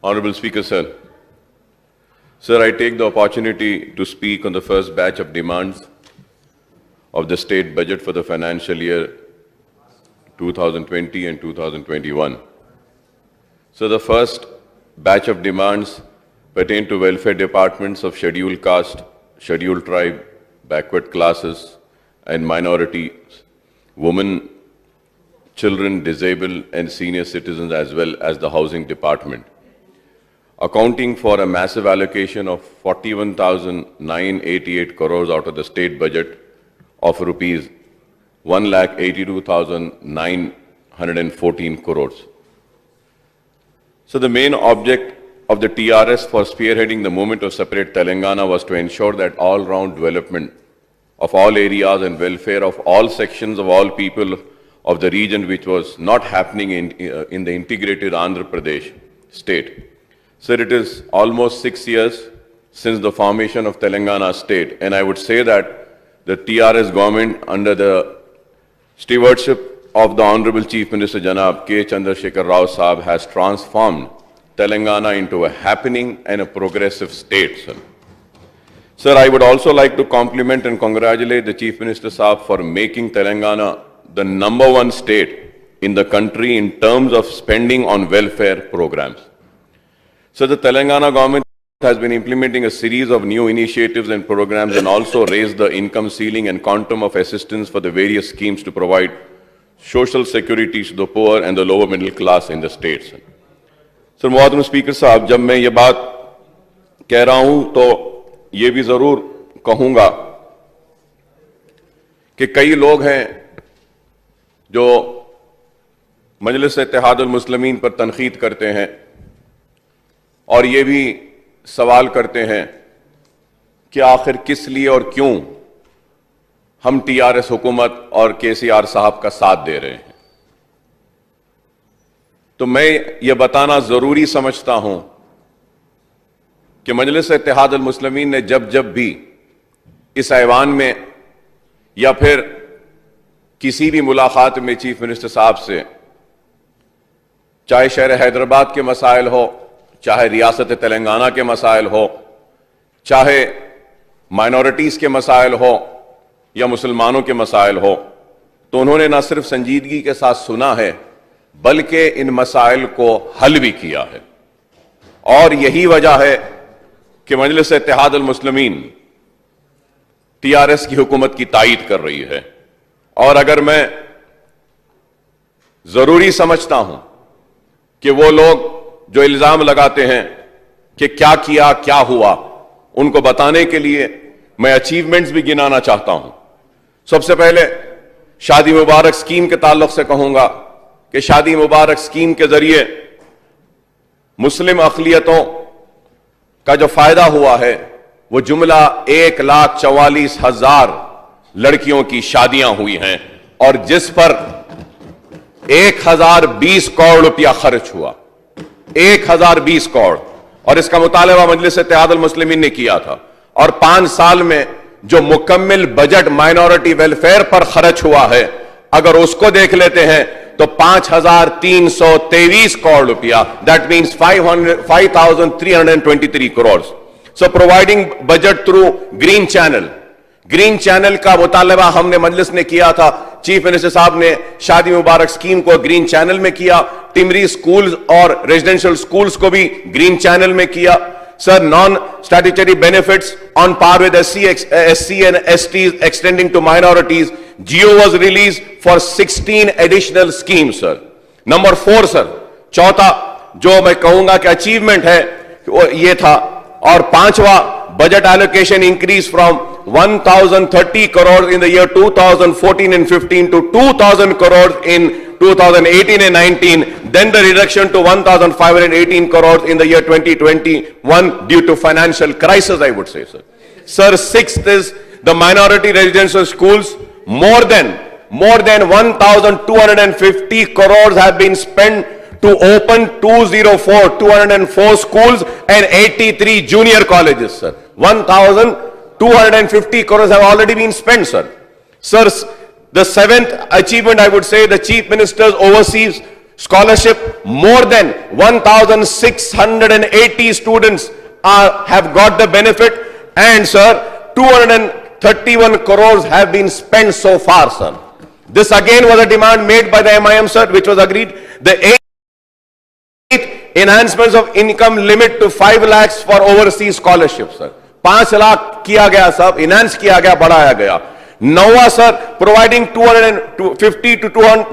Honorable Speaker, sir. Sir, I take the opportunity to speak on the first batch of demands of the state budget for the financial year 2020 and 2021. So the first batch of demands pertain to welfare departments of scheduled caste, scheduled tribe, backward classes and minorities, women, children, disabled and senior citizens, as well as the housing department, accounting for a massive allocation of 41,988 crores out of the state budget of rupees 1,82,914 crores. So the main object of the TRS for spearheading the movement of separate Telangana was to ensure that all-round development of all areas and welfare of all sections of all people of the region, which was not happening in the integrated Andhra Pradesh state. Sir, it is almost 6 years since the formation of Telangana state, and I would say that the TRS government under the stewardship of the Honorable Chief Minister Janab K. Chandrasekhar Rao Saab has transformed Telangana into a happening and a progressive state, sir. Sir, I would also like to compliment and congratulate the Chief Minister Saab for making Telangana the #1 state in the country in terms of spending on welfare programs. So the Telangana government has been implementing a series of new initiatives and programs and also raised the income ceiling and quantum of assistance for the various schemes to provide social security to the poor and the lower middle class in the states. Sir मुआज़्ज़म speaker साहब, जब मैं ये बात कह रहा हूं तो ये भी जरूर कहूंगा कि कई लोग हैं जो मजलिस इत्तेहादुल मुस्लिमीन पर तनकीद करते हैं और ये भी सवाल करते हैं कि आखिर किस लिए और क्यों हम टीआरएस हुकूमत और केसीआर साहब का साथ दे रहे हैं। तो मैं ये बताना जरूरी समझता हूं कि मजलिस इत्तेहादुल मुस्लिमीन ने जब जब भी इस ऐवान में या फिर किसी भी मुलाकात में चीफ मिनिस्टर साहब से, चाहे शहर हैदराबाद के मसाइल हो, चाहे रियासत तेलंगाना के मसाइल हो, चाहे माइनॉरिटीज के मसाइल हो या मुसलमानों के मसाइल हो, तो उन्होंने न सिर्फ संजीदगी के साथ सुना है बल्कि इन मसाइल को हल भी किया है। और यही वजह है कि मजलिस इत्तेहादुल मुस्लिमीन टीआरएस की हुकूमत की तायीद कर रही है। और अगर मैं जरूरी समझता हूं कि वो लोग जो इल्जाम लगाते हैं कि क्या किया क्या हुआ, उनको बताने के लिए मैं अचीवमेंट्स भी गिनाना चाहता हूं। सबसे पहले शादी मुबारक स्कीम के ताल्लुक से कहूंगा कि शादी मुबारक स्कीम के जरिए मुस्लिम अक़लियतों का जो फायदा हुआ है वो जुमला 1,44,000 लड़कियों की शादियां हुई हैं और जिस पर 1,020 करोड़ रुपया खर्च हुआ, 1,020 करोड़, और इसका मुतालबा मजलिस इत्तेहादुल मुस्लिमीन ने किया था। और 5 साल में जो मुकम्मल बजट माइनॉरिटी वेलफेयर पर खर्च हुआ है, अगर उसको देख लेते हैं तो 5,323 करोड़ रुपया, that means 5,323 crore. So providing budget through green channel, green channel का मुतालबा हमने मजलिस ने किया था। चीफ मिनिस्टर साहब ने शादी मुबारक स्कीम को ग्रीन चैनल में किया, टिमरी स्कूल्स और रेजिडेंशियल स्कूल्स को भी ग्रीन चैनल में किया। Sir, non statutory benefits on par with SC and STs extending to minorities, GO was released for 16 additional schemes, sir. Number 4 sir, चौथा जो मैं कहूंगा कि अचीवमेंट है वो ये था। और 5वां, budget allocation increase from 1,030 crores in the year 2014 and 15 to 2,000 crores in 2018 and 19, then the reduction to 1,518 crores in the year 2021 due to financial crisis, I would say, sir. Sir, 6th is the minority residential schools. More than 1,250 crores have been spent to open 204 schools and 83 junior colleges, sir. 1,250 crores have already been spent, sir. Sir, the 7th achievement, I would say, the Chief Minister's overseas scholarship. More than 1,680 students have got the benefit, and sir, 231 crores have been spent so far, sir. This again was a demand made by the MIM, sir, which was agreed. The eighth enhancements of income limit to 5 lakhs for overseas scholarships, sir. 5 lakh किया गया, सब enhance किया गया, बढ़ाया गया. Nova, sir, providing 250 to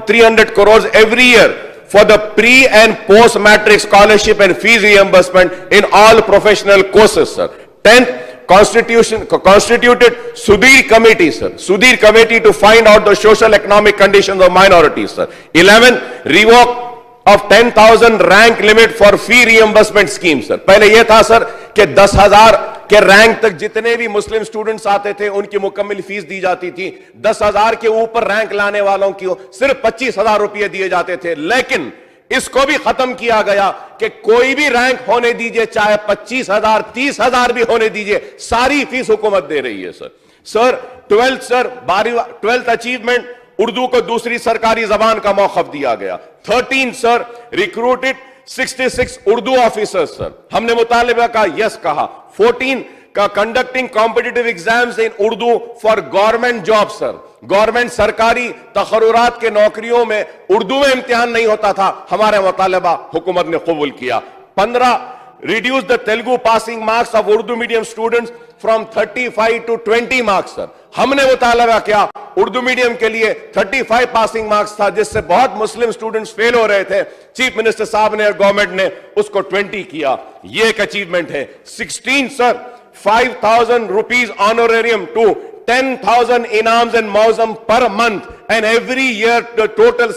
300 crores every year for the pre and post matric scholarship and fees reimbursement in all professional courses, sir. 10th, constituted Sudhir committee, sir. Sudhir committee to find out the social economic conditions of minorities, sir. 11, revoke of 10,000 rank limit for fee reimbursement scheme, sir. पहले ये था sir कि 10,000 के rank तक जितने भी Muslim students आते थे उनकी मुकम्मल फीस दी जाती थी. 10,000 के ऊपर रैंक लाने वालों की सिर्फ 25,000 रुपए दिए जाते थे. लेकिन इसको भी खत्म किया गया कि कोई भी रैंक होने दीजिए, चाहे 25,000 30,000 भी होने दीजिए, सारी फीस हुकूमत दे रही है, sir. Sir 12th achievement, Urdu को दूसरी सरकारी जबान का मौखफ दिया गया. 13 sir, recruited 66 Urdu officers, sir. हमने मुतालिबा का यस कहा. 14 का conducting competitive exams in Urdu for government job, sir. Government सरकारी तकर्रुरात के नौकरियों में उर्दू में इम्तिहान नहीं होता था. हमारे मुतालिबा हुकूमत ने कबूल किया. 15 reduce the Telugu passing marks of Urdu medium students from 35 to 20 marks, sir. हमने मुतालबा किया, उर्दू मीडियम के लिए 35 पासिंग मार्क्स था, जिससे बहुत मुस्लिम स्टूडेंट्स फेल हो रहे थे. चीफ मिनिस्टर साहब ने और गवर्नमेंट ने उसको 20 किया. ये एक अचीवमेंट है. 16 sir, 5,000 rupees honorarium to 10,000 inams and mausam per month, and every year the total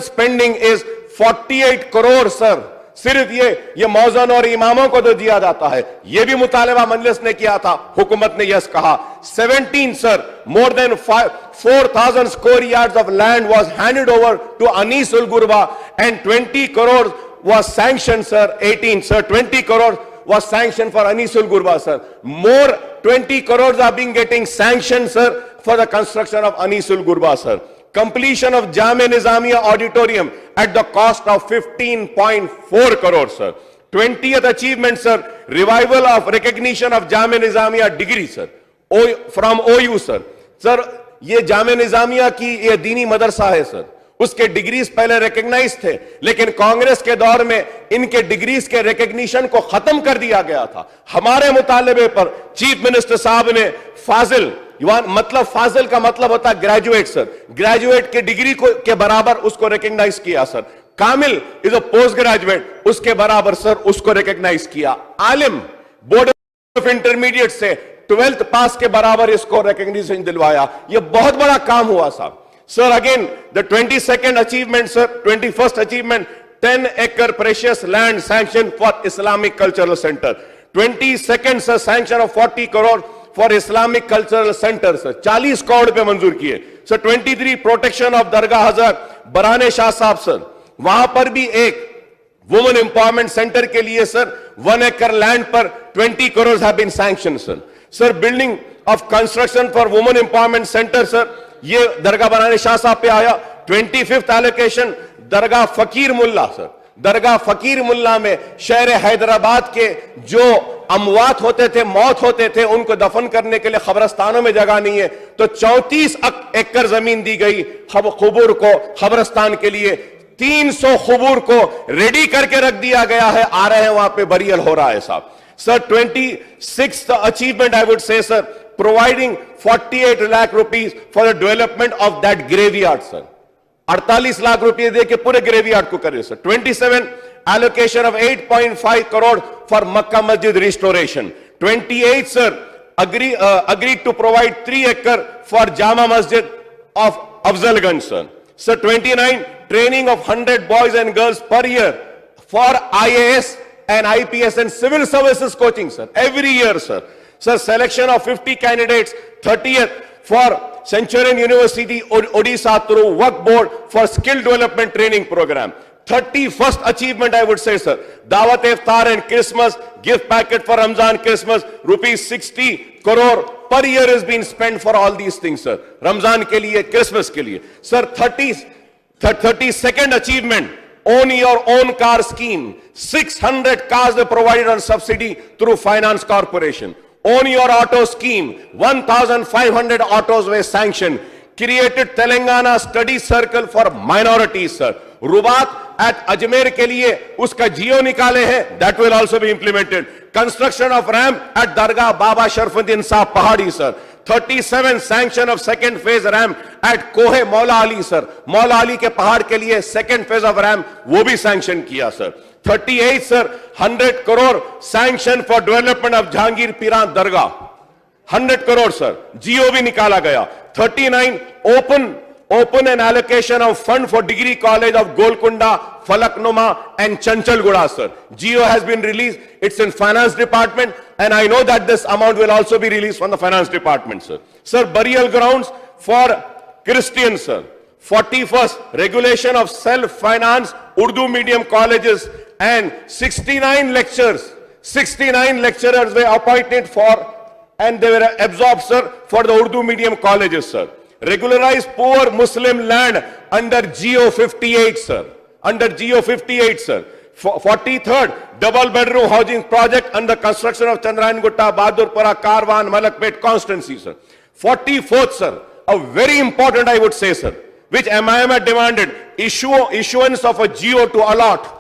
spending is 48 crore, sir. सिर्फ ये मौजन और इमामों को तो दिया जाता है. ये भी मुतालिबा मजलिस ने किया था, हुकूमत ने यस कहा. 17 sir, more than 4,000 square yards of land was handed over to Anisul Gurba and 20 crores was sanctioned, sir. 18 sir, 20 crores was sanctioned for Anisul Gurba, sir. More 20 crores are being getting sanctioned, sir, for the construction of Anisul Gurba, sir. Completion of Jamia Nizamiya Auditorium at the cost of 15.4 crores, sir. 20th achievement, sir, revival of recognition of Jamia Nizamiya degree, sir, from OU, sir. Sir, ये जामिया निजामिया की ये दीनी मदरसा है, sir. उसके degrees पहले recognise थे, लेकिन कांग्रेस के दौर में इनके डिग्रीज के रिकॉग्निशन को खत्म कर दिया गया था. हमारे मुतालिबे पर चीफ मिनिस्टर साहब ने फाजिल, मतलब फाजिल का मतलब होता है ग्रेजुएट, सर. ग्रेजुएट के डिग्री को के बराबर उसको रिकॉग्नाइज किया, sir. Kamil is a post graduate, उसके बराबर सर उसको रिकॉग्नाइज किया. आलिम बोर्ड ऑफ इंटरमीडिएट से 12th पास के बराबर इसको रिकॉग्निशन दिलवाया. यह बहुत बड़ा काम हुआ, साहब. Sir, again, the 22nd achievement, sir, 21st achievement, 10 acre precious land sanctioned for Islamic Cultural Center. 22nd, sir, sanction of 40 crore for Islamic Cultural Center, sir. 40 crore पे मंजूर किए. Sir, 23, protection of Dargah Hazrat Barane Shah Sahab, sir. वहां पर भी एक women empowerment center के लिए, sir, 1 acre land पर 20 crores have been sanctioned, sir. Sir, building of construction for women empowerment center, sir. ये दरगाह बनाने शाह साहब पे आया. 25th एलोकेशन दरगाह फकीर मुल्ला, सर. दरगाह फकीर मुल्ला में शहर हैदराबाद के जो अमवात होते थे, मौत होते थे, उनको दफन करने के लिए खबरस्तानों में जगह नहीं है, तो 34 एकड़ जमीन दी गई खुबूर को खबरस्तान के लिए. 300 खुबूर को रेडी करके रख दिया गया है, आ रहे हैं वहां पे बरियल हो रहा है, साहब. Sir 26th achievement I would say, sir, providing 48 lakh rupees for the development of that graveyard, sir. 48 lakh रुपए दे के पूरे ग्रेवयार्ड को करे, sir. 27 allocation of 8.5 crore for Makkah Masjid restoration. 28 sir, agreed to provide 3 acre for Jama Masjid of Afzalganj, sir. Sir, 29 training of 100 boys and girls per year for IAS and IPS and civil services coaching, sir, every year, sir. Sir, selection of 50 candidates, 30th for Centurion University Odisha through Work Board for skill development training program. 31st achievement, I would say, sir, Dawat Iftar and Christmas gift packet for Ramzan Christmas, rupees 60 crore per year is being spent for all these things, sir. Ramzan ke liye, Christmas ke liye. Sir, 32nd achievement, own your own car scheme. 600 cars were provided on subsidy through Finance Corporation. Own your auto scheme, 1,500 autos were sanctioned. Created Telangana Study Circle for minorities, sir. Rubat at Ajmer ke liye uska Jio nikale hai, that will also be implemented. Construction of ramp at Dargah Baba Sharfuddin Sahib Pahadi, sir. 37 sanction of second phase ramp at Kohe Maula Ali, sir. Maula Ali ke pahad ke liye second phase of ramp wo bhi sanction kiya, sir. 38, sir, 100 crore sanction for development of Jahangir Piran Dargah. 100 crore, sir. Jio bhi nikala gaya. 39, open an allocation of fund for degree college of Golconda, Falaknuma and Chanchalguda, sir. Jio has been released. It's in finance department, and I know that this amount will also be released from the finance department, sir. Sir, burial grounds for Christians, sir. 41st, regulation of self-finance Urdu medium colleges, and 69 lecturers were appointed for, and they were absorbed, sir, for the Urdu medium colleges, sir. Regularize poor Muslim land under Geo 58, sir. Under Geo 58, sir. 43rd, double bedroom housing project under construction of Chandrayan Gutta, Bahadurpura, Karwan, Malakpet constituency, sir. 44th, sir, a very important, I would say, sir, which MIM had demanded, issuance of a Geo to allot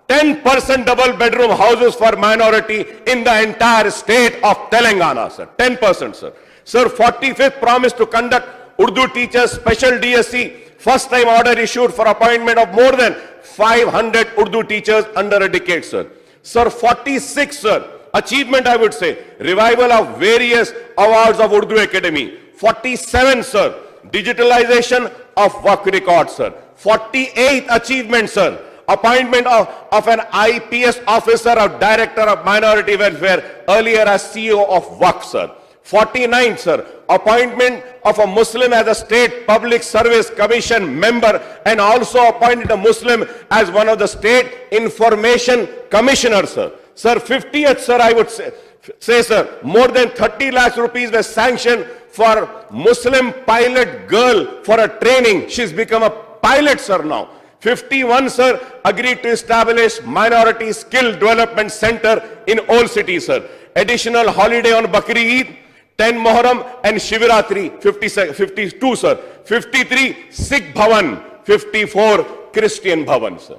10% double bedroom houses for minority in the entire state of Telangana, sir. 10%, sir. Sir, 45th, promise to conduct Urdu teachers special DSC, first time order issued for appointment of more than 500 Urdu teachers under a decade, sir. Sir, 46, sir, achievement, I would say, revival of various awards of Urdu Academy. 47, sir, digitalization of work records, sir. 48th achievement, sir, appointment of an IPS officer of Director of Minority Welfare, earlier as CEO of WACF, sir. 49th, sir, appointment of a Muslim as a State Public Service Commission member, and also appointed a Muslim as one of the State Information Commissioners, sir. Sir, 50th, sir, I would say, sir, more than 30 lakhs rupees were sanctioned for Muslim pilot girl for a training. She's become a pilot, sir, now. 51, sir, agreed to establish Minority Skill Development Center in all cities, sir. Additional holiday on Bakri Eid, 10 Muharram and Shivaratri. 52, sir. 53, Sikh Bhavan. 54, Christian Bhavan, sir.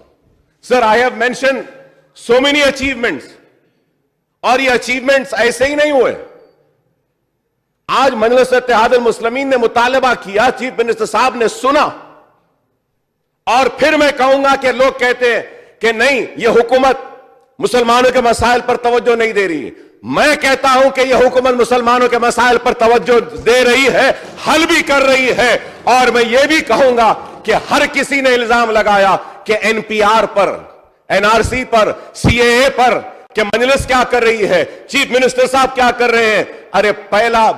Sir, I have mentioned so many achievements. और ये achievements ऐसे ही नहीं हुए. आज मजलिस इत्तेहादुल मुस्लिमीन ने मुतालबा किया, chief minister साहब ने सुना, और फिर मैं कहूंगा कि लोग कहते हैं कि नहीं, ये हुकूमत मुसलमानों के मसाइल पर तवज्जो नहीं दे रही है. मैं कहता हूं कि ये हुकूमत मुसलमानों के मसाइल पर तवज्जो दे रही है, हल भी कर रही है. और मैं ये भी कहूंगा कि हर किसी ने इल्जाम लगाया कि एनपीआर पर, एनआरसी पर, सीएए पर कि मजलिस क्या कर रही है, चीफ मिनिस्टर साहब क्या कर रहे हैं. अरे पहला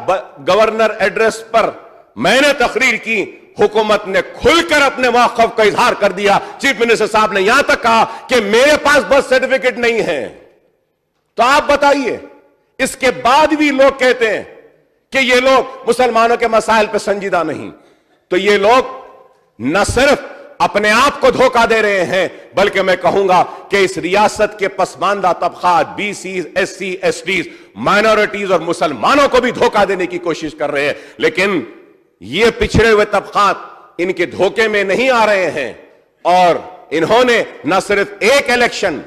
गवर्नर एड्रेस पर मैंने तकरीर की, हुकूमत ने खुलकर अपने मौक़िफ़ का इजहार कर दिया. चीफ मिनिस्टर साहब ने यहां तक कहा कि मेरे पास बर्थ सर्टिफिकेट नहीं है. तो आप बताइए, इसके बाद भी लोग कहते हैं कि ये लोग मुसलमानों के मसाइल पर संजीदा नहीं. तो ये लोग न सिर्फ अपने आप को धोखा दे रहे हैं, बल्कि मैं कहूंगा कि इस रियासत के पसमानदा तबकात, बीसी, एससी, एसटीज, माइनॉरिटीज और मुसलमानों को भी धोखा देने की कोशिश कर रहे हैं. लेकिन ये पिछड़े हुए तबकात इनके धोखे में नहीं आ रहे हैं. और इन्होंने न सिर्फ एक इलेक्शन,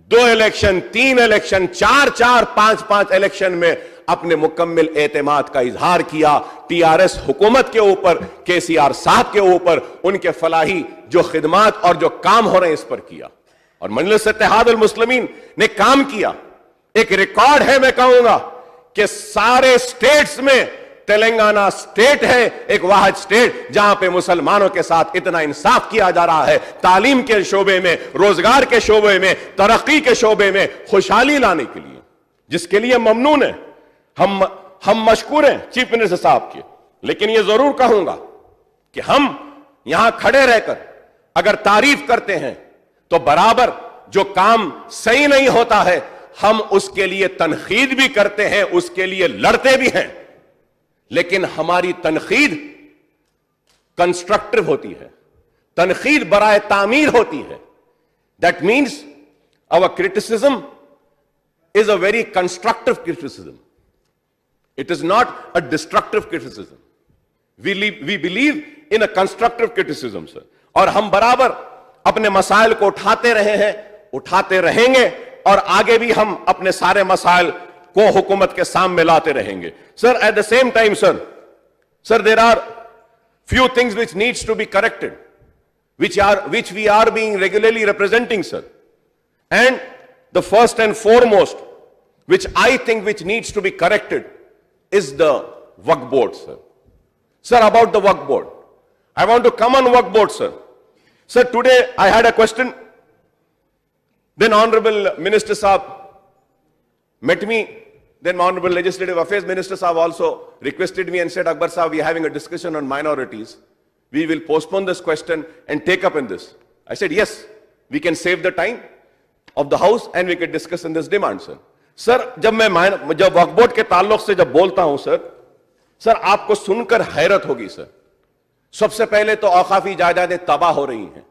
2 इलेक्शन, 3 इलेक्शन, 4-4, 5-5 इलेक्शन में अपने मुकम्मल एतमाद का इजहार किया टीआरएस हुकूमत के ऊपर, केसीआर साहब के ऊपर, उनके फलाही जो खिदमात और जो काम हो रहे हैं इस पर किया. और मजलिस इत्तेहादुल मुस्लिमीन ने काम किया. एक रिकॉर्ड है, मैं कहूंगा कि सारे स्टेट्स में तेलंगाना स्टेट है एक वाहिद स्टेट जहां पे मुसलमानों के साथ इतना इंसाफ किया जा रहा है. तालीम के शोबे में, रोजगार के शोबे में, तरक्की के शोबे में खुशहाली लाने के लिए, जिसके लिए ममनून है. हम मशकूर हैं चीफ मिनिस्टर साहब के. लेकिन यह जरूर कहूंगा कि हम यहां खड़े रहकर अगर तारीफ करते हैं तो बराबर जो काम सही नहीं होता है हम उसके लिए तनकीद भी करते हैं, उसके लिए लड़ते भी हैं. लेकिन हमारी तनकीद कंस्ट्रक्टिव होती है, तनकीद बराए तामीर होती है, that means our criticism is a very constructive criticism. It is not a destructive criticism. We believe in a constructive criticism, sir. और हम बराबर अपने मसाइल को उठाते रहे हैं, उठाते रहेंगे, और आगे भी हम अपने सारे मसाइल को हुकूमत के सामने लाते रहेंगे. Sir, at the same time, sir, there are few things which needs to be corrected, which we are being regularly representing, sir. And the first and foremost, which I think which needs to be corrected, is the Waqf Board, sir. Sir, about the Waqf Board, I want to come on Waqf Board, sir. Sir, today I had a question. Then Honorable Minister Saab met me. Then Honorable Legislative Affairs Minister Saab also requested me and said, Akbar Saab, we are having a discussion on minorities. We will postpone this question and take up in this. I said, yes, we can save the time of the house and we can discuss in this demand, sir. Sir, जब वक्फ board के ताल्लुक से जब बोलता हूं sir आपको सुनकर हैरत होगी सर. सबसे पहले तो औकाफी जायदादें तबाह हो रही हैं,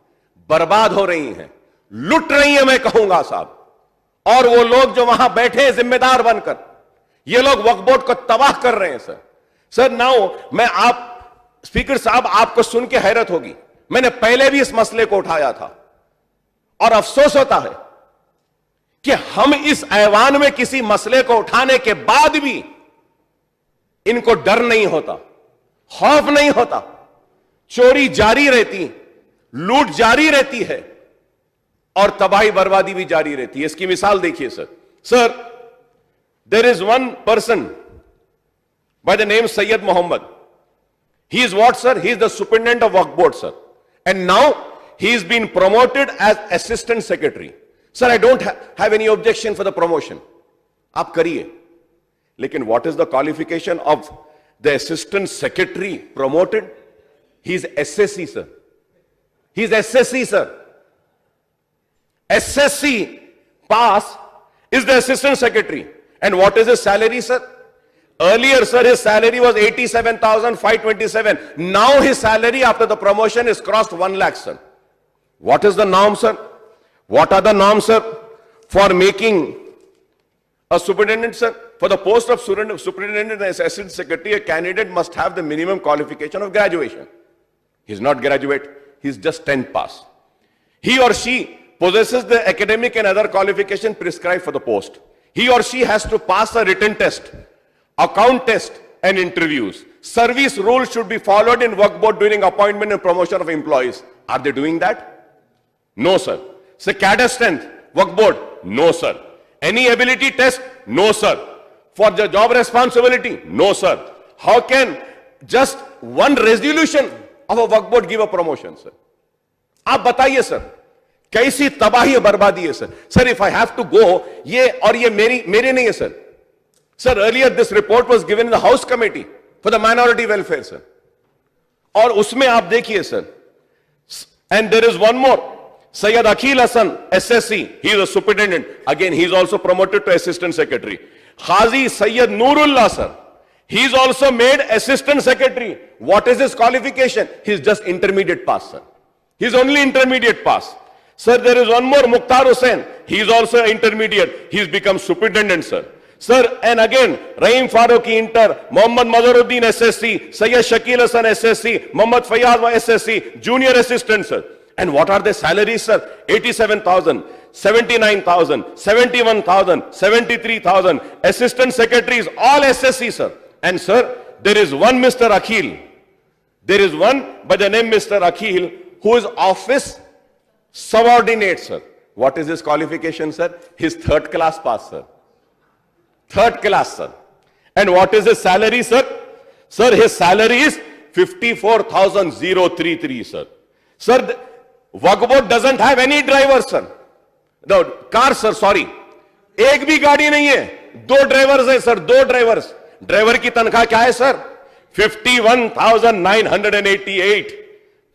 बर्बाद हो रही हैं, लुट रही हैं, मैं कहूंगा साहब. और वो लोग जो वहां बैठे हैं जिम्मेदार बनकर, ये लोग वक्फ बोर्ड को तबाह कर रहे हैं सर. नाउ मैं आप स्पीकर साहब, आपको सुन के हैरत होगी, मैंने पहले भी इस मसले को उठाया था और अफसोस होता है कि हम इस ऐवान में किसी मसले को उठाने के बाद भी इनको डर नहीं होता, खौफ नहीं होता. चोरी जारी रहती, लूट जारी रहती है और तबाही बर्बादी भी जारी रहती है. इसकी मिसाल देखिए sir, there is one person by the name Syed Mohammed. He is what sir? He is the superintendent of Waqf board sir, and now he is been promoted as assistant secretary. Sir, I don't have any objection for the promotion. आप करिए. लेकिन what is the qualification of the assistant secretary promoted? He is SSC, sir. He is SSC, sir. SSC pass is the assistant secretary. And what is his salary, sir? Earlier, sir, his salary was 87,527. Now his salary after the promotion is crossed 1 lakh, sir. What is the norm, sir? What are the norms, sir, for making a superintendent, sir? For the post of superintendent and assistant secretary, a candidate must have the minimum qualification of graduation. He is not graduate, he is just 10th pass. He or she possesses the academic and other qualification prescribed for the post. He or she has to pass a written test, account test, and interviews. Service rules should be followed in Waqf Board during appointment and promotion of employees. Are they doing that? No, sir. So, cadre strength, Waqf Board? No, sir. Any ability test? No, sir. For the job responsibility? No, sir. How can just one resolution of a Waqf Board give a promotion, sir? आप बताइए sir, कैसी तबाही बर्बादी है sir. Sir, if I have to go, ये और ये मेरे नहीं है sir. Sir, earlier this report was given in the House Committee for the Minority Welfare, sir. और उसमें आप देखिए sir, and there is one more. Sayyid Akhil Hassan, SSC, he is a superintendent. Again, he is also promoted to assistant secretary. Khazi Sayyid Noorullah, sir, he is also made assistant secretary. What is his qualification? He is just intermediate pass, sir. He is only intermediate pass. Sir, there is one more, Mukhtar Hussain. He is also intermediate. He has become superintendent, sir. Sir, and again, Rahim Farooqi Inter, Mohammad Mazharuddin SSC, Sayyid Shakil Hassan SSC, Mohammad Fayyaz SSC, junior assistant, sir. And what are the salaries, sir? 87,000, 79,000, 71,000, 73,000. Assistant secretaries, all SSC, sir. And sir, there is one Mr. Akhil. There is one by the name Mr. Akhil who is office subordinate, sir. What is his qualification, sir? His 3rd class pass, sir. 3rd class, sir. And what is his salary, sir? Sir, his salary is 54,033, sir. Sir, Waqf Board doesn't have any driver, sir. No, car, sir, sorry. एक भी गाड़ी नहीं है, 2 drivers है sir, 2 drivers. Driver की तनख्वाह क्या है सर? 51,988.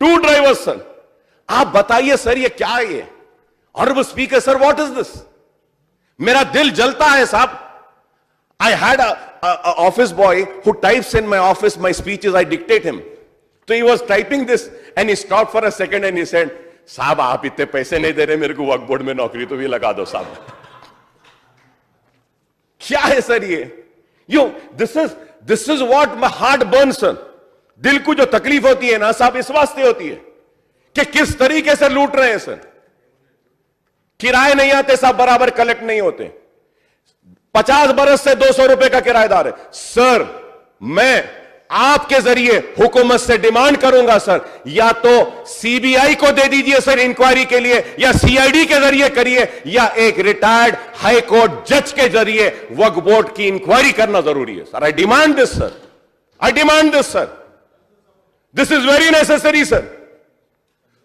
2 drivers sir. आप बताइए सर, ये क्या है? ये honourable speaker sir, what is this? मेरा दिल जलता है साहब. I had a office boy who types in my office my speeches, I dictate him. So he was typing this and he stopped for a second and he said, साहब आप इतने पैसे नहीं दे रहे मेरे को वक्फ बोर्ड में नौकरी तो भी लगा दो साहब। क्या है सर ये? This is what my heart burn sir. दिल को जो तकलीफ होती है ना साहब इस वास्ते होती है कि किस तरीके से लूट रहे हैं सर। किराए नहीं आते साहब, बराबर कलेक्ट नहीं होते। 50 बरस से 200 रुपए का किराएदार है सर। मैं आपके जरिए हुकूमत से डिमांड करूंगा सर, या तो सीबीआई को दे दीजिए सर इंक्वायरी के लिए, या सीआईडी के जरिए करिए, या एक रिटायर्ड हाई कोर्ट जज के जरिए वक्फ बोर्ड की इंक्वायरी करना जरूरी है sir. I demand this sir, I demand this sir. This is very necessary sir.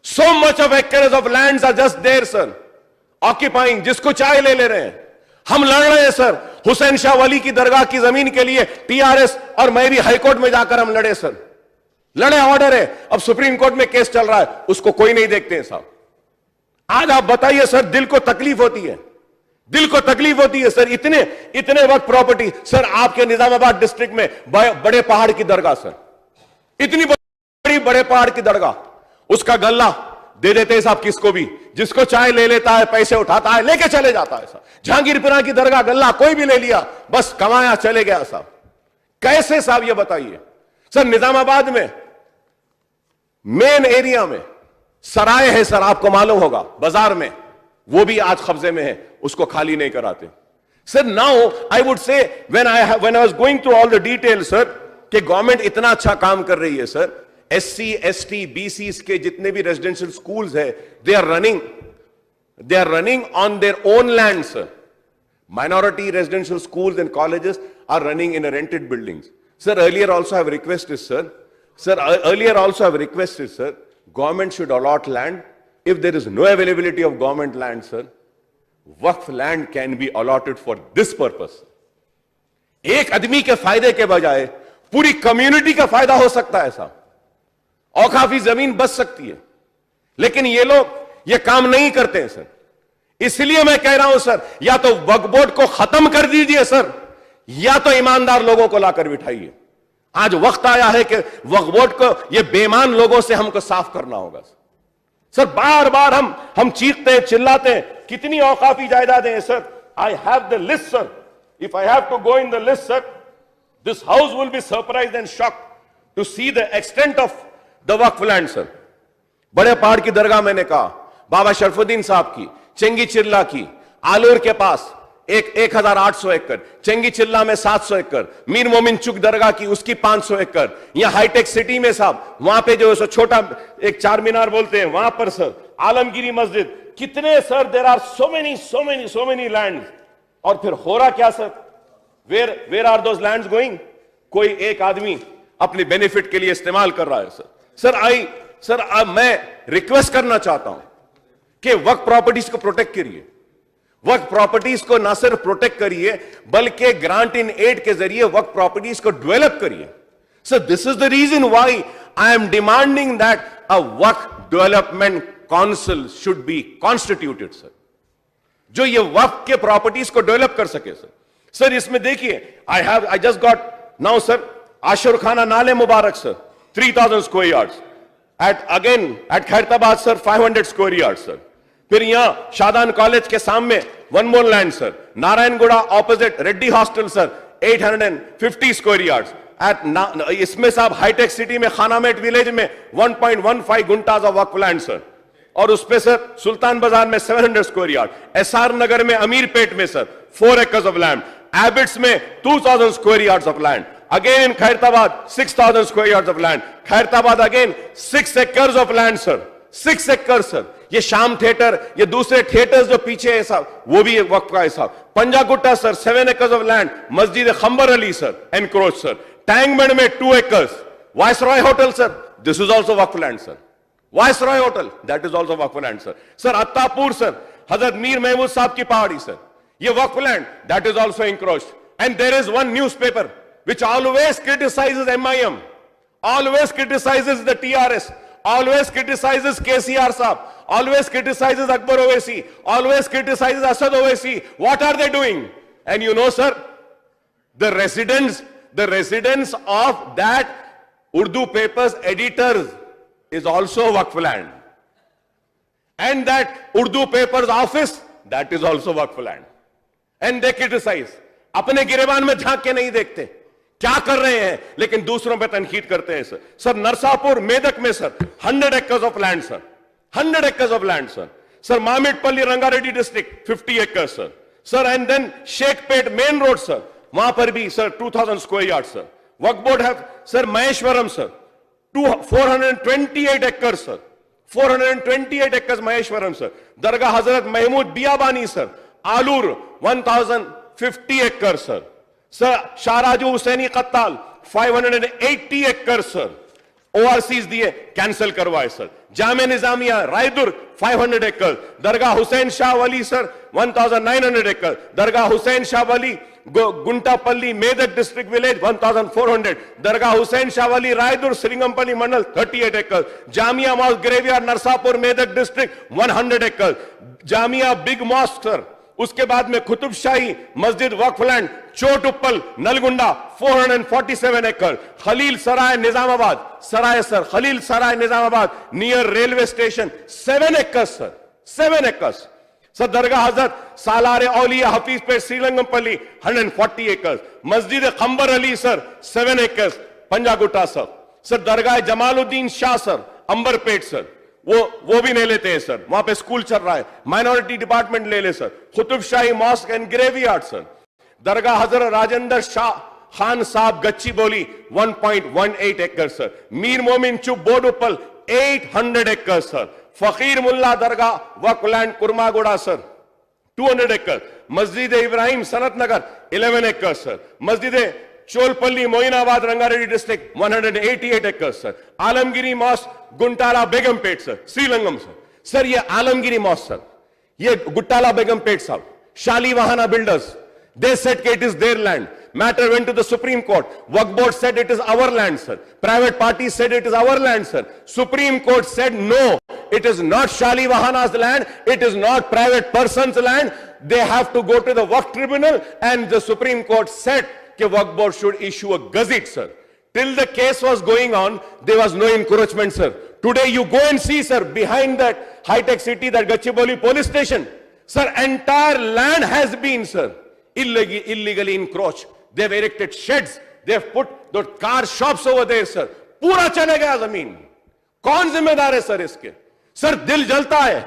So much of acreage of lands are just there sir, occupying, जिसको चाहे ले रहे हैं। हम लड़ रहे हैं सर हुसैन शाह वली की दरगाह की जमीन के लिए, टीआरएस और मैं भी हाईकोर्ट में जाकर हम लड़े सर, लड़े, ऑर्डर है। अब सुप्रीम कोर्ट में केस चल रहा है, उसको कोई नहीं देखते हैं साहब। आज आप बताइए सर, दिल को तकलीफ होती है, दिल को तकलीफ होती है सर। इतने वक्त प्रॉपर्टी सर आपके निजामाबाद डिस्ट्रिक्ट में बड़े पहाड़ की दरगाह सर, इतनी बड़ी बड़े पहाड़ की दरगाह, उसका गल्ला दे देते हैं साहब किसको भी, जिसको चाहे ले लेता है, पैसे उठाता है, लेके चले जाता है साहब। जहांगीरपुरा की दरगाह गल्ला कोई भी ले लिया, बस कमाया चले गया साहब। कैसे साहब ये बताइए सर। निजामाबाद में मेन एरिया में सराय है सर, आपको मालूम होगा, बाजार में, वो भी आज कब्जे में है, उसको खाली नहीं कराते सर। नाउ आई वुड से when I was going through all the detail sir, कि गवर्नमेंट इतना अच्छा काम कर रही है सर। SC, ST, BCs के जितने भी रेजिडेंशियल स्कूल्स है, they are running on their own land sir. Minority residential schools and colleges are running in a rented buildings sir. Earlier also I have requested sir, government should allot land. If there is no availability of government land sir, waqf land can be allotted for this purpose. एक आदमी के फायदे के बजाय पूरी community का फायदा हो सकता है साहब, और काफी जमीन बच सकती है। लेकिन ये लोग ये काम नहीं करते हैं सर। इसलिए मैं कह रहा हूं सर, या तो वक्फ बोर्ड को खत्म कर दीजिए सर, या तो ईमानदार लोगों को लाकर बिठाइए। आज वक्त आया है कि वक्फ बोर्ड को ये बेईमान लोगों से हमको साफ करना होगा सर। बार बार हम चीखते हैं, चिल्लाते हैं, कितनी औकाफी जायदादें हैं sir. I have the list sir, if I have to go in the list sir, this house will be surprised and shocked to see the extent of the Waqf land sir. बड़े पहाड़ की दरगाह मैंने कहा, बाबा शरफुद्दीन साहब की, चेंगी चिल्ला की, आलूर के पास 1800 एकड़, चेंगी चिल्ला में 700 एकड़, मीर मोमिन चुक दरगाह की उसकी 500 एकड़, यहां हाईटेक सिटी में साहब वहां पे जो छोटा एक चार मीनार बोलते हैं वहां पर सर, आलमगिरी मस्जिद, कितने sir, there are so many land. और फिर हो रहा क्या sir, where are those lands going? कोई एक आदमी अपने बेनिफिट के लिए इस्तेमाल कर रहा है सर। मैं रिक्वेस्ट करना चाहता हूं कि वक्फ प्रॉपर्टीज को प्रोटेक्ट करिए। वक्फ प्रॉपर्टीज को ना सिर्फ प्रोटेक्ट करिए, बल्कि ग्रांट इन एड के जरिए वक्फ प्रॉपर्टीज को डेवलप करिए sir. This is the reason why I am demanding that a Waqf development council should be constituted sir, जो ये वक्फ के प्रॉपर्टीज को डेवलप कर सके सर। सर इसमें देखिए, I just got now sir Ashur Khana Nale Mubarak sir 3000 square yards, at Khairatabad sir 500 square yards sir. फिर यहां शादान कॉलेज के सामने one more land sir, Narayanguda opposite Reddy hostel sir 850 square yards। इसमें साहब हाईटेक सिटी में खानामेट विलेज में 1.15 guntas of Waqf land sir, और उस पे सर सुल्तान बाजार में 700 square yard, SR नगर में अमीरपेट में sir 4 acres of land, Abids में 2000 square yards of land, again in Khairtabad 6000 square yards of land, Khairtabad again 6 acres of land sir, 6 acres sir। ये शाम थिएटर, ये दूसरे थिएटर्स जो पीछे है साहब वो भी वक्त का है साहब। Panjagutta sir 7 acres of land, मस्जिद Khambar Ali sir encroach sir, टैंगमंड में 2 acres, viceroy hotel sir, this is also waqf land sir. Viceroy hotel that is also waqf land sir. Sir Attapur sir Hazrat Mir Mahmood साहब की पहाड़ी सर, ये waqf land that is also encroached। And there is one newspaper which always criticizes MIM, always criticizes the TRS, always criticizes KCR Saab, always criticizes Akbar Owaisi, always criticizes Asad Owaisi. What are they doing? And you know sir, the residents of that Urdu papers editors, is also Waqf land. And that Urdu paper's office, that is also Waqf land. And they criticize. अपने गिरेबान में झांक के नहीं देखते क्या कर रहे हैं, लेकिन दूसरों पे तनकीद करते हैं सर. सर नरसापुर मेदक में sir 100 acres of land sir, 100 acres of land sir. Sir Mamidipally Rangareddy district 50 acres sir. Sir and then Shaikpet main road sir, वहां पर भी sir 2000 square yards sir. Waqf board है sir Maheshwaram sir 428 acres sir, 428 acres Maheshwaram sir. दरगाह Hazrat Mahmood Biyabani sir Alur 1050 acres sir. Sir Shahraju Hussaini Qattal 580 acres sir. ओवरसीज दिए cancel करवाए sir. Jame Nizamia Raidurg 500 acres. दरगाह Hussain Shah Wali sir 1900 acres. दरगाह हुसैन शाह वली गुंटापल्ली मेदक डिस्ट्रिक्ट विलेज 1400. दरगाह Hussain Shah Wali Raidurg Srirangapally mandal 38 acres. Jamia mosque graveyard Narsapur Medak district 100 acres. Jamia big mosque sir, उसके बाद में कुतुब शाही मस्जिद waqf land Choutuppal Nalgonda 447 acres. Khalil Sarai Nizamabad Sarai sir Khalil Sarai Nizamabad near railway station 7 acres sir, 7 acres. Sir दरगाह हजरत सालार औलिया हफीज पेट श्रीरंगपल्ली 140 acres. मस्जिद Kambar Ali sir 7 acres Panjagutta sir. Sir दरगाह जमालुद्दीन शाह सर अंबरपेट सर, वो भी नहीं लेते हैं सर, वहां पे स्कूल चल रहा है. माइनॉरिटी डिपार्टमेंट ले ले sir. Qutub Shahi mosque and graveyard sir. दरगाह हजरत राजेंद्र शाह खान साहब गच्ची बोली 1.18 acres सर. मीर मोमिन चुप बोडुपल 800 acres सर. फकीर मुल्ला दरगाह waqf land Kurmaguda sir 200 acres. मस्जिद इब्राहिम सनत नगर 11 acres सर. मस्जिद Cholpally Moinabad Rangareddy district 188 acres sir. Alamgiri mosque Guntala Begumpet sir Srilangam sir. Sir ये आलमगिरी मॉस्क सर, ये गुट्टाला बेगमपेट साहब Shalivahana builders, they said it is their land. Matter went to the Supreme Court. Waqf board said it is our land sir. Private parties said it is our land sir. Supreme Court said no, it is not Shalivahana's land, it is not private person's land. They have to go to the Waqf tribunal, and the Supreme Court said that Waqf board should issue a gazette sir. Till the case was going on, there was no encroachment sir. Today you go and see sir, behind that high-tech city, that Gachibowli police station, sir, entire land has been sir illegally encroached. They have erected sheds, they have put the car shops over there sir. पूरा चले गया जमीन. कौन जिम्मेदार है sir इसके? Sir दिल जलता है,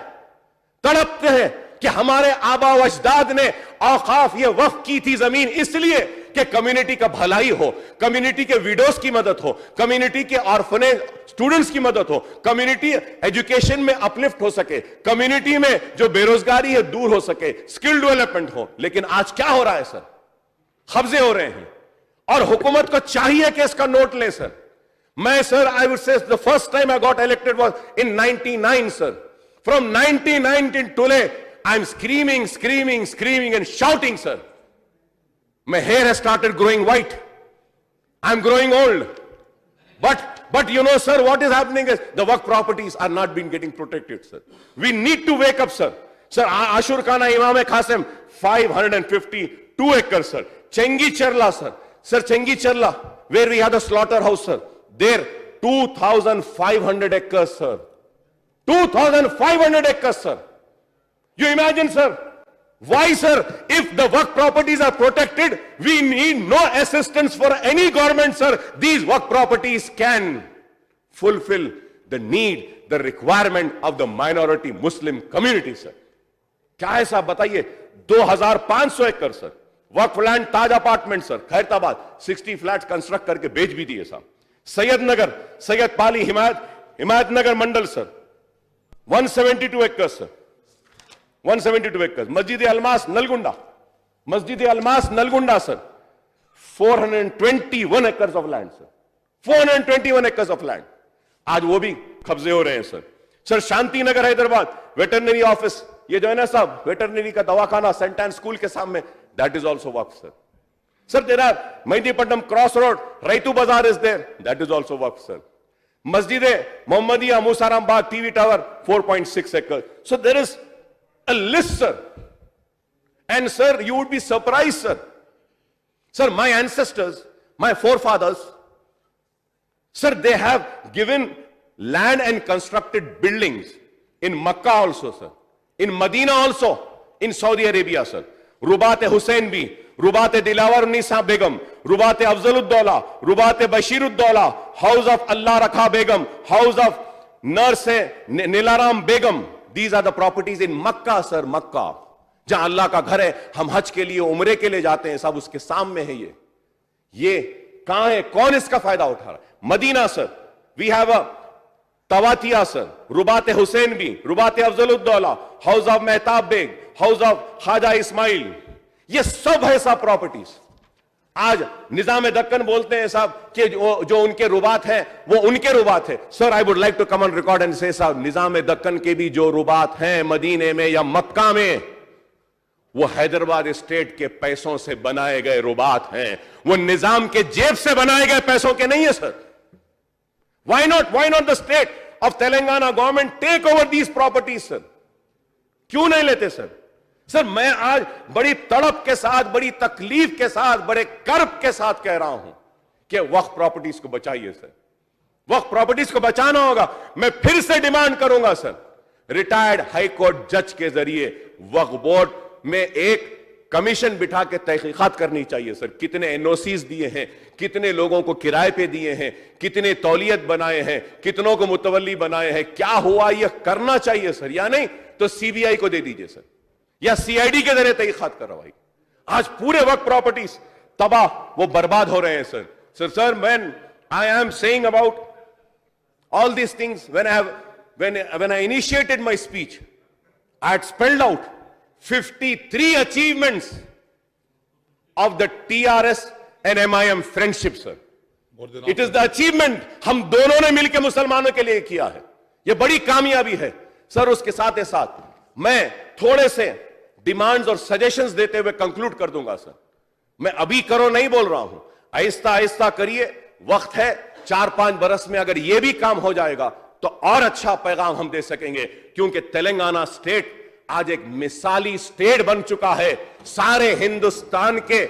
तड़पते हैं कि हमारे आबा व अजदाद ने औकाफ ये वक्फ की थी जमीन इसलिए कि कम्युनिटी का भलाई हो, कम्युनिटी के विडोज की मदद हो, कम्युनिटी के ऑर्फनेज स्टूडेंट्स की मदद हो, कम्युनिटी एजुकेशन में अपलिफ्ट हो सके, कम्युनिटी में जो बेरोजगारी है दूर हो सके, स्किल डेवलपमेंट हो. लेकिन आज क्या हो रहा है सर? कब्जे हो रहे हैं और हुकूमत को चाहिए कि इसका नोट ले सर. मैं सर आई वुड से the first time I got elected was in 99 sir. From 99 till today I am screaming and shouting sir. My hair has started growing white. I'm growing old. But you know sir, what is happening is the Waqf properties are not being getting protected sir. We need to wake up sir. Sir, Ashur Khana Imam Qasim 552 acres sir. Chengi Charla sir. Sir, Chengi Charla, where we had a slaughterhouse sir. There 2,500 acres sir. 2,500 acres sir. You imagine sir? Why sir? If the Waqf properties are protected, we need no assistance for any government sir. These Waqf properties can fulfill the need, the requirement of the minority Muslim community sir. क्या है साहब बताइए? 2,500 एकड़ sir waqf land Taj apartment sir Khairatabad 60 flats construct करके बेच भी दिए साहब. सैयद नगर सैयद पाली हिमायत नगर मंडल सर 172 एकड़ सर 172 एकड़. मस्जिद Almas Nalgonda sir 421 acres of land sir 421 acres of land. आज वो भी कब्जे हो रहे हैं sir. Sir Shanti Nagar Hyderabad veterinary office, ये जो है ना साहब वेटरनरी का दवाखाना सेंटान स्कूल के सामने, that is also waqf sir. Sir there are Mehdipatnam cross road Rythu bazaar is there, that is also waqf sir. मस्जिद मोहम्मदिया मूसाराम बाग टीवी टावर 4.6 एकड़. So there is a list sir, and sir you would be surprised sir. Sir, my ancestors, my forefathers sir, they have given land and constructed buildings in Makkah also, sir, in Medina also, in Saudi Arabia, sir. Rubat-e Hussein bhi, Rubat-e Dilawar Nisa Begum, Rubat-e Afzalud-Dawla, Rubat-e Bashirud-Dawla, House of Allah Rakha Begum, House of Nurse Nilaram Begum. These are the properties in Makkah, sir, Makkah. जहां अल्लाह का घर है, हम हज के लिए उम्रे के लिए जाते हैं, सब उसके सामने है। ये कहां है? कौन इसका फायदा उठा रहा है? Madina, sir, we have a तवातिया, सर, रुबात हुसैन भी, Rubat Afzaluddaula, house of Mehtab Baig, house of Khwaja Ismail, ये सब है सब प्रॉपर्टीज। आज निजाम दक्कन बोलते हैं साहब कि जो उनके रुबात है वो उनके रुबात है। Sir, I would like to come on record and say साहब, निजाम दक्कन के भी जो रुबात हैं मदीने में या मक्का में, वो हैदराबाद स्टेट के पैसों से बनाए गए रुबात हैं, वो निजाम के जेब से बनाए गए पैसों के नहीं है sir. Why not the state of Telangana government take over these properties sir? क्यों नहीं लेते सर? सर, मैं आज बड़ी तड़प के साथ, बड़ी तकलीफ के साथ, बड़े कर्ब के साथ कह रहा हूं कि वक्फ प्रॉपर्टीज को बचाइए सर, वक्फ प्रॉपर्टीज को बचाना होगा। मैं फिर से डिमांड करूंगा सर, रिटायर्ड हाई कोर्ट जज के जरिए वक्फ बोर्ड में एक कमीशन बिठा के तहकीकात करनी चाहिए सर। कितने एनओसीज दिए हैं, कितने लोगों को किराए पे दिए हैं, कितने तौलियत बनाए हैं, कितनों को मुतवल्ली बनाए हैं, क्या हुआ, यह करना चाहिए सर। या नहीं तो सीबीआई को दे दीजिए सर, या सीआईडी के जरिए तहकीकात करवाइए। आज पूरे वक्त प्रॉपर्टीज तबाह, वो बर्बाद हो रहे हैं sir. Sir, when I am saying about all these things, when I initiated my speech, I had spelled out 53 achievements of the TRS and MIM friendship, sir. It is the achievement हम दोनों ने मिलकर मुसलमानों के लिए किया है, यह बड़ी कामयाबी है सर। उसके साथ ही साथ मैं थोड़े से डिमांड्स और सजेशंस देते हुए कंक्लूड कर दूंगा सर। मैं अभी करो नहीं बोल रहा हूं, आहिस्ता आहिस्ता करिए, वक्त है। 4-5 बरस में अगर यह भी काम हो जाएगा तो और अच्छा पैगाम हम दे सकेंगे, क्योंकि तेलंगाना स्टेट आज एक मिसाली स्टेट बन चुका है। सारे हिंदुस्तान के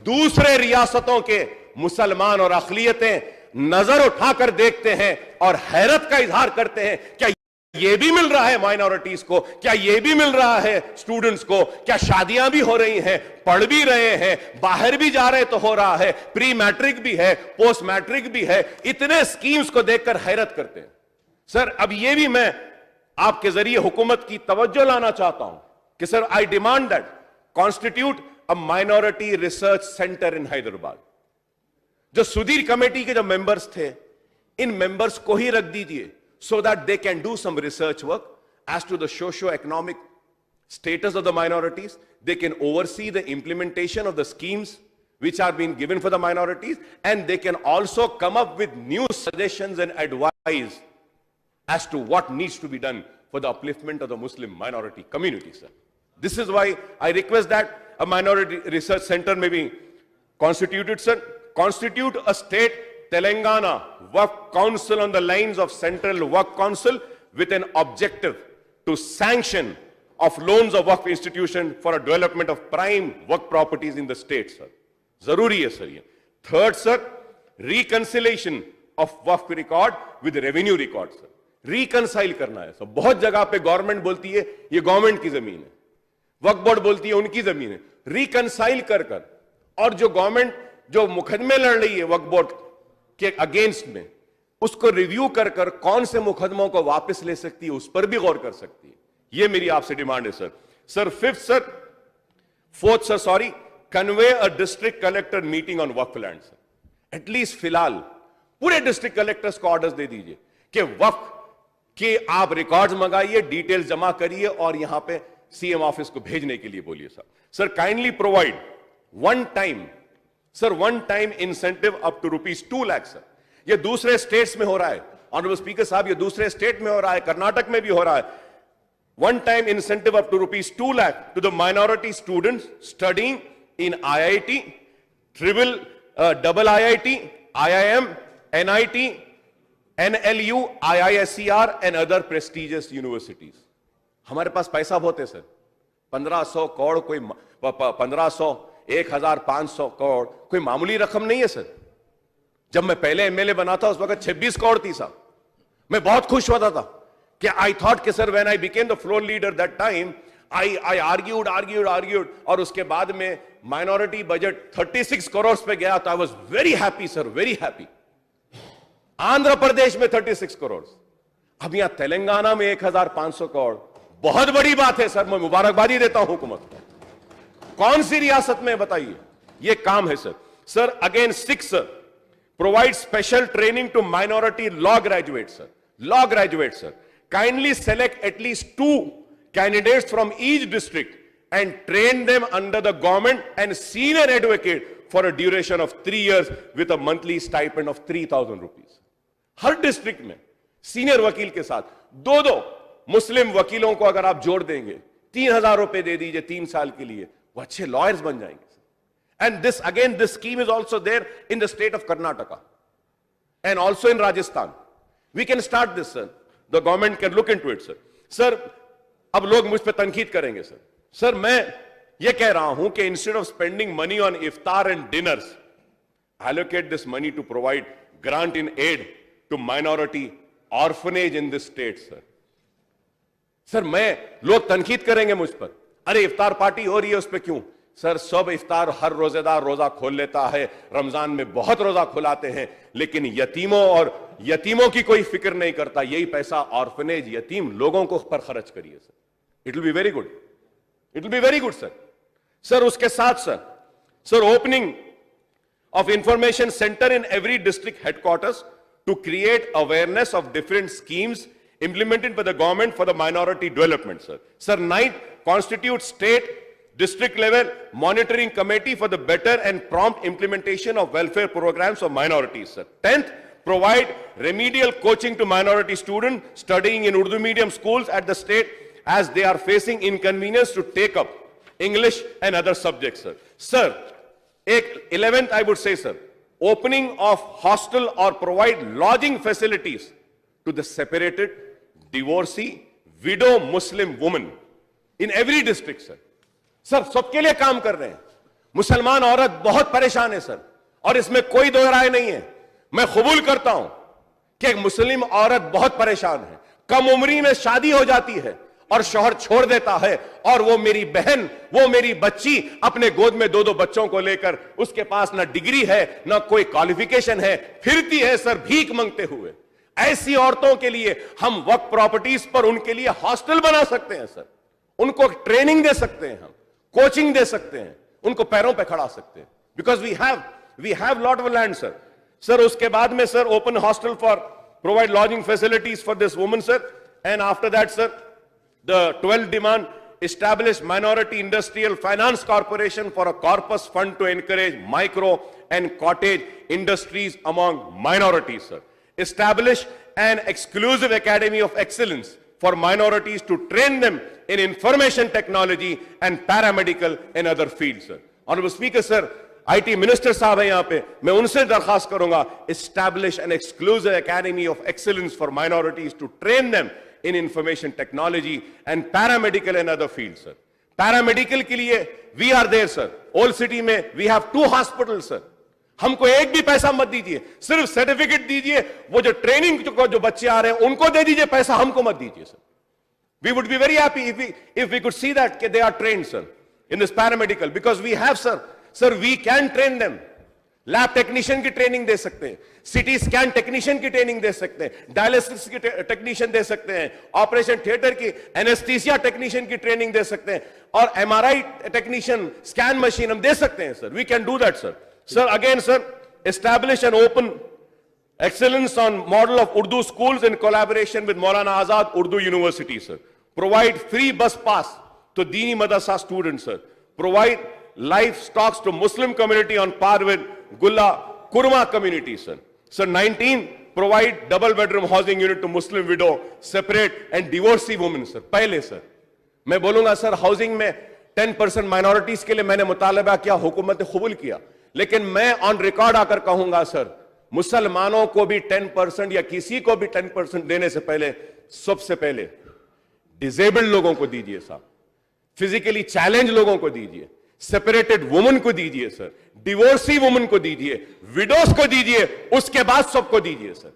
दूसरे रियासतों के मुसलमान और अक़लियतें नजर उठाकर देखते हैं और हैरत का इजहार करते हैं, क्या ये भी मिल रहा है माइनॉरिटीज को, क्या ये भी मिल रहा है स्टूडेंट्स को, क्या शादियां भी हो रही हैं, पढ़ भी रहे हैं, बाहर भी जा रहे तो हो रहा है, प्री मैट्रिक भी है, पोस्ट मैट्रिक भी है। इतने स्कीम्स को देखकर हैरत करते हैं सर। अब ये भी मैं आपके जरिए हुकूमत की तवज्जो लाना चाहता हूं कि sir, I demand that constitute a minority research centre in Hyderabad. जो सुधीर कमेटी के जो मेंबर्स थे, इन मेंबर्स को ही रख दीजिए, so that they can do some research work as to the socio-economic status of the minorities. They can oversee the implementation of the schemes which are being given for the minorities, and they can also come up with new suggestions and advice as to what needs to be done for the upliftment of the Muslim minority community, sir. This is why I request that a minority research center may be constituted, sir. Constitute a state Telangana Waqf Council on the lines of Central Waqf Council with an objective to sanction of loans of Waqf institution for a development of prime Waqf properties in the state, sir. Zaruri hai, sir. Third, sir, reconciliation of Waqf record with revenue record, sir. Reconcile करना है sir. बहुत जगह पे government बोलती है ये government की जमीन है, वक्फ बोर्ड बोलती है उनकी जमीन है। रिकंसाइल कर और जो गवर्नमेंट जो मुकदमे लड़ रही है वक्फ बोर्ड के अगेंस्ट में, उसको रिव्यू कर कौन से मुकदमों को वापस ले सकती है, उस पर भी गौर कर सकती है। यह मेरी आपसे डिमांड है sir. Fourth sir, sorry, convey a district collector meeting on Waqf land sir. At least फिलहाल पूरे डिस्ट्रिक्ट कलेक्टर्स को ऑर्डर्स दे दीजिए कि वक्फ के आप रिकॉर्ड्स मंगाइए, डिटेल्स जमा करिए और यहां पे सीएम ऑफिस को भेजने के लिए बोलिए sir. Kindly provide one time incentive up to ₹2 lakh sir. ये दूसरे स्टेट्स में हो रहा है ऑनरेबल स्पीकर साहब, ये दूसरे स्टेट में हो रहा है, कर्नाटक में भी हो रहा है। One time incentive up to ₹2 lakh to the minority students studying in IIT, double IIT, IIM, NIT, NLU, IISER and other prestigious universities. हमारे पास पैसा बहुत है सर, 1500 करोड़ कोई 1500, 1500 करोड़ कोई मामूली रकम नहीं है सर। जब मैं पहले MLA बना था उस वक्त 26 करोड़ थी साहब। मैं बहुत खुश होता था कि आई थॉट कि sir when I became the floor leader that time I argued और उसके बाद में माइनॉरिटी बजट 36 करोड़ पे गया तो I was very happy sir, very happy. Andhra Pradesh में 36 करोड़, अब यहां तेलंगाना में 1500 करोड़, बहुत बड़ी बात है सर, मैं मुबारकबादी देता हूं हुकूमत को। कौन सी रियासत में बताइए, ये काम है sir. Sir again 6 provide special training to minority law graduate sir, law graduate sir, kindly select at least 2 candidates from each district and train them under the government and senior advocate for a duration of 3 years with a monthly stipend of 3,000 rupees. Her district में senior वकील के साथ 2 मुस्लिम वकीलों को अगर आप जोड़ देंगे, 3,000 रुपए दे दीजिए 3 साल के लिए, वो अच्छे लॉयर्स बन जाएंगे। And this again this scheme is also there in the state of Karnataka and also in Rajasthan. We can start this sir, the government can look into it sir. Sir अब लोग मुझ पे तनकीद करेंगे सर, सर मैं ये कह रहा हूं कि instead of spending money on iftar and dinners, allocate this money to provide grant in aid to minority orphanage in this state sir. Sir मैं, लोग तनकीद करेंगे मुझ पर, अरे इफ्तार पार्टी हो रही है उस पर क्यों? सर सब इफ्तार हर रोजेदार रोजा खोल लेता है, रमजान में बहुत रोजा खुलाते हैं, लेकिन यतीमों की कोई फिक्र नहीं करता। यही पैसा ऑर्फनेज यतीम लोगों को पर खर्च करिए sir, it will be very good, it will be very good sir. Sir उसके साथ sir opening of information center in every district headquarters to create awareness of different schemes implemented by the government for the minority development sir. Sir 9th constitute state district level monitoring committee for the better and prompt implementation of welfare programs for minorities sir. 10th provide remedial coaching to minority students studying in Urdu medium schools at the state as they are facing inconvenience to take up English and other subjects sir. Sir 11th I would say sir, opening of hostel or provide lodging facilities to the separated divorcee widow Muslim woman in every district sir. Sir सबके लिए काम कर रहे हैं, मुसलमान औरत बहुत परेशान है सर, और इसमें कोई दो राय नहीं है। मैं कबूल करता हूं कि एक मुस्लिम औरत बहुत परेशान है, कम उम्री में शादी हो जाती है और शौहर छोड़ देता है, और वो मेरी बहन, वो मेरी बच्ची अपने गोद में 2-2 बच्चों को लेकर, उसके पास ना डिग्री है ना कोई क्वालिफिकेशन है, फिरती है सर भीख मांगते हुए। ऐसी औरतों के लिए हम वक्फ प्रॉपर्टीज पर उनके लिए हॉस्टल बना सकते हैं सर, उनको ट्रेनिंग दे सकते हैं, हम कोचिंग दे सकते हैं, उनको पैरों पे खड़ा सकते हैं, because we have lot of land sir. Sir उसके बाद में sir open hostel for provide lodging facilities for this woman sir, and after that sir the 12th demand, establish minority industrial finance corporation for a corpus fund to encourage micro and cottage industries among minorities sir. Establish an exclusive academy of excellence for minorities to train them in information technology and paramedical and other fields sir. Honorable Speaker sir, IT Minister साहब है यहां पे, मैं उनसे दरखास्त करूंगा, establish an exclusive academy of excellence for minorities to train them in information technology and paramedical and other fields sir. Paramedical के लिए we are there sir. Old city में we have 2 hospitals sir. हमको एक भी पैसा मत दीजिए, सिर्फ सर्टिफिकेट दीजिए, वो जो ट्रेनिंग जो बच्चे आ रहे हैं उनको दे दीजिए, पैसा हमको मत दीजिए sir. We would be very happy if we could see that they are trained sir in this paramedical, because we have sir we can train them. Lab technician की ट्रेनिंग दे सकते हैं, सिटी स्कैन टेक्नीशियन की training दे सकते हैं, dialysis की technician दे सकते हैं, operation theatre की एनेस्थीसिया टेक्नीशियन की ट्रेनिंग दे सकते हैं, और एमआरआई टेक्नीशियन स्कैन मशीन हम दे सकते हैं sir. We can do that sir. Sir again sir, establish an open excellence on model of Urdu schools in collaboration with Maulana Azad Urdu University sir. Provide free bus pass to Dini Madrasa students sir. Provide live stocks to Muslim community on par with Gulla Kurma community sir. Sir 19, provide double bedroom housing unit to Muslim widow, separate and divorcee women sir. पहले sir मैं बोलूंगा sir, housing में 10% minorities के लिए मैंने मुतालबा किया, हुकूमत ने कबूल किया, लेकिन मैं ऑन रिकॉर्ड आकर कहूंगा सर, मुसलमानों को भी 10% या किसी को भी 10% देने से पहले सबसे पहले डिसेबल्ड लोगों को दीजिए साहब, फिजिकली चैलेंज लोगों को दीजिए, सेपरेटेड वुमन को दीजिए सर, डिवोर्सी वुमन को दीजिए, विडोज को दीजिए, उसके बाद सबको दीजिए sir.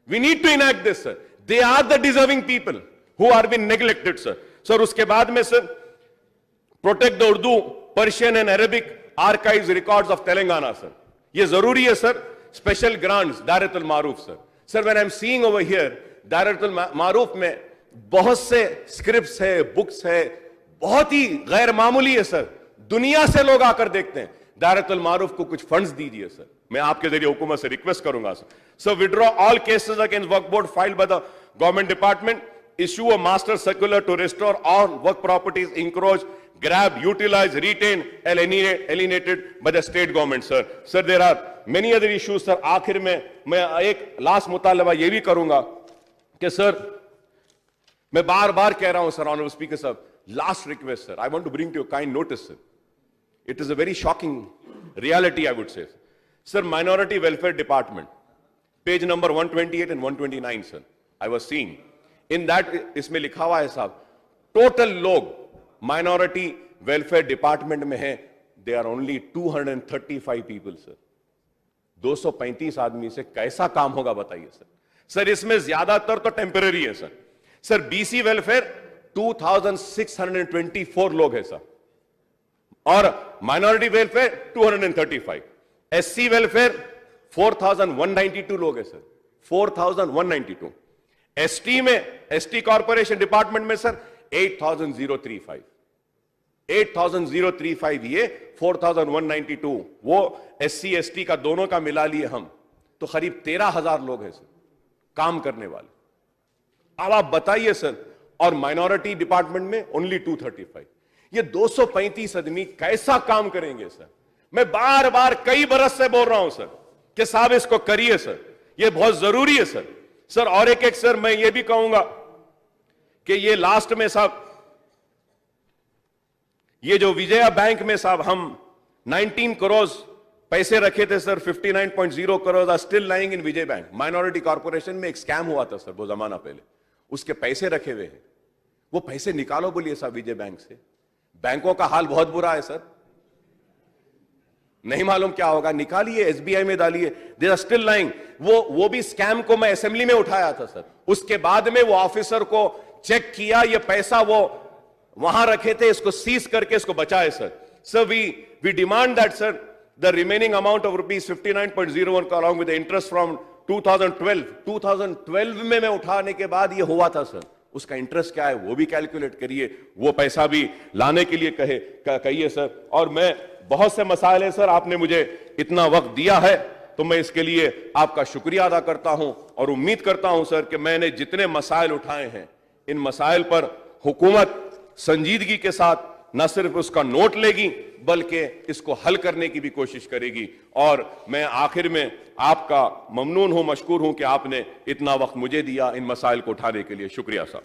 We need to enact this sir. They are the deserving people who are been neglected sir. Sir उसके बाद में sir, protect the Urdu, Persian and Arabic archives records of Telangana sir, ये जरूरी है sir. Special grants Dairatul Maarif sir. Sir when I am seeing over here, Dairatul Maarif में बहुत से scripts है, बुक्स है, बहुत ही गैर मामूली है सर। दुनिया से लोग आकर देखते हैं। दायरतुल मारूफ को कुछ फंड्स दीजिए सर। मैं आपके जरिए हुकूमत से रिक्वेस्ट करूंगा sir. Sir withdraw all cases against Waqf board filed by the government department, issue a master circular to restore all Waqf properties encroach, grab, utilize, retain, alienated by the state government, sir. Sir, there are many other issues, sir. आखिर में मैं एक last मुतालबा ये भी करूंगा कि sir, मैं बार बार कह रहा हूं सर, ऑनरेबल स्पीकर साहब, last request sir, I want to bring to your kind notice sir, it is a very shocking reality I would say sir. Minority welfare department, page number 128 and 129 sir, I was seeing in that, इसमें लिखा हुआ है साहब, total लोग minority welfare department में है, they are only 235 people sir. 235 आदमी से कैसा काम होगा बताइए सर। सर इसमें ज्यादातर तो टेम्पररी है सर। सर बीसी वेलफेयर 2624 लोग है सर, और माइनॉरिटी वेलफेयर 235, एससी वेलफेयर 4192 लोग है सर, 4192। एसटी में, एसटी कॉर्पोरेशन डिपार्टमेंट में सर 8035, 8035, ये 4192, वो एससी एसटी का दोनों का मिला लिए हम तो करीब 13,000 लोग हैं सर काम करने वाले। अब आप बताइए सर, और माइनॉरिटी डिपार्टमेंट में ओनली 235, ये 235 आदमी कैसा काम करेंगे सर। मैं बार बार कई बरस से बोल रहा हूं सर कि साहब इसको करिए सर, ये बहुत जरूरी है सर। सर और एक सर मैं ये भी कहूंगा कि ये लास्ट में साहब, ये जो विजया बैंक में साहब हम 19 करोड़ पैसे रखे थे sir, 59.0 crore are still lying in Vijaya bank. Minority corporation में एक स्कैम हुआ था सर वो जमाना पहले, उसके पैसे रखे हुए हैं, वो पैसे निकालो बोलिए साहब विजय बैंक से। बैंकों का हाल बहुत बुरा है सर, नहीं मालूम क्या होगा, निकालिए एसबीआई में डालिए, दे आर स्टिल लाइंग। वो भी स्कैम को मैं असेंबली में उठाया था सर, उसके बाद में वो ऑफिसर को चेक किया, ये पैसा वो वहां रखे थे, इसको सीज करके इसको बचाए sir. Sir we demand that sir the remaining amount of rupees 59.01 का अलॉन्ग विद इंटरेस्ट फ्रॉम 2012 में मैं उठाने के बाद ये हुआ था सर, उसका इंटरेस्ट क्या है वो भी कैलकुलेट करिए, वो पैसा भी लाने के लिए कहिए सर। और मैं बहुत से मसाइल है सर, आपने मुझे इतना वक्त दिया है तो मैं इसके लिए आपका शुक्रिया अदा करता हूं, और उम्मीद करता हूं सर कि मैंने जितने मसाइल उठाए हैं, इन मसाइल पर हुकूमत संजीदगी के साथ न सिर्फ उसका नोट लेगी बल्कि इसको हल करने की भी कोशिश करेगी। और मैं आखिर में आपका ममनून हूं, मशकूर हूं कि आपने इतना वक्त मुझे दिया इन मसाइल को उठाने के लिए। शुक्रिया साहब।